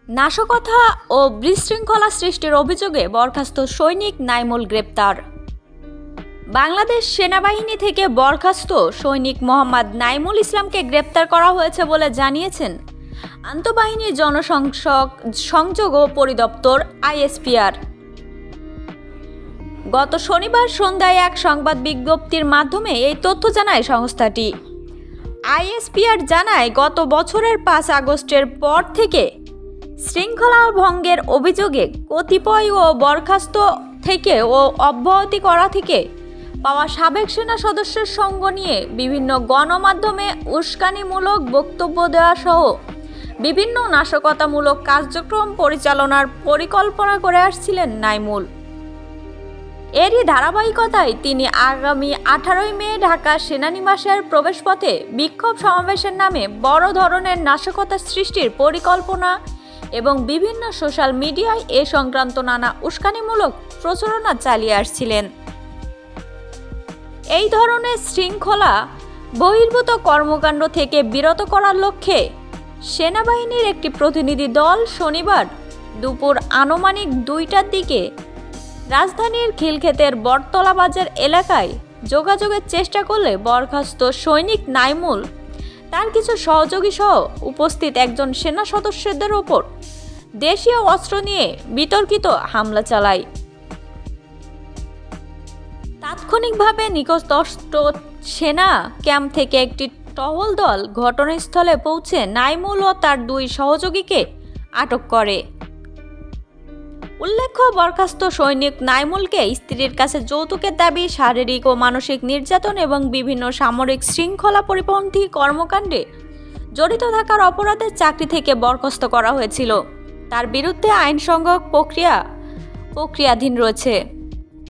নাশকতা ও বিশৃঙ্খলা সৃষ্টির অভিযোগে বরখাস্ত সৈনিক নাইমুল গ্রেপ্তার। বাংলাদেশ সেনাবাহিনী থেকে বরখাস্ত সৈনিক মোহাম্মদ নাইমুল ইসলামকে গ্রেপ্তার করা হয়েছে বলে জানিয়েছেন আন্তঃবাহিনী জনসংযোগ পরিদপ্তর আইএসপিআর। গত শনিবার সন্ধ্যায় এক সংবাদ বিজ্ঞপ্তির মাধ্যমে এই তথ্য জানায় সংস্থাটি। আইএসপিআর জানায়, গত বছরের 5 আগস্টের পর থেকে শৃঙ্খলা ভঙ্গের অভিযোগে কতিপয় ও বরখাস্ত থেকে ও অব্যাহতি করা থেকে পাওয়া সাবেক সেনা সদস্যের সঙ্গ নিয়ে বিভিন্ন গণমাধ্যমে উস্কানিমূলক বক্তব্য দেওয়া সহ বিভিন্ন নাশকতামূলক কার্যক্রম পরিচালনার পরিকল্পনা করে আসছিলেন নাইমুল। এরই ধারাবাহিকতায় তিনি আগামী 18 মে ঢাকা সেনানিবাসের প্রবেশপথে বিক্ষোভ সমাবেশের নামে বড় ধরনের নাশকতা সৃষ্টির পরিকল্পনা এবং বিভিন্ন সোশ্যাল মিডিয়ায় এ সংক্রান্ত নানা উস্কানিমূলক প্রচারণা চালিয়ে আসছিলেন। এই ধরনের শৃঙ্খলা বহির্ভূত কর্মকাণ্ড থেকে বিরত করার লক্ষ্যে সেনাবাহিনীর একটি প্রতিনিধি দল শনিবার দুপুর আনুমানিক 2টার দিকে রাজধানীর খিলক্ষেতের বটতলা বাজার এলাকায় যোগাযোগের চেষ্টা করলে বরখাস্ত সৈনিক নাইমুল তার কিছু সহযোগী সহ উপস্থিত একজন সেনা সদস্যদের ওপর দেশীয় অস্ত্র নিয়ে বিতর্কিত হামলা চালায়। তাৎক্ষণিকভাবে নিকটস্থ সেনা ক্যাম্প থেকে একটি টহল দল ঘটনাস্থলে পৌঁছে নাইমুল ও তার 2 সহযোগীকে আটক করে। উল্লেখ্য, বরখাস্ত সৈনিক নাইমুলকে স্ত্রীর কাছে যৌতুকের দাবি, শারীরিক ও মানসিক নির্যাতন এবং বিভিন্ন সামরিক শৃঙ্খলা পরিপন্থী কর্মকাণ্ডে জড়িত থাকার অপরাধে চাকরি থেকে বরখাস্ত করা হয়েছিল। তার বিরুদ্ধে আইনসঙ্গত প্রক্রিয়াধীন রয়েছে।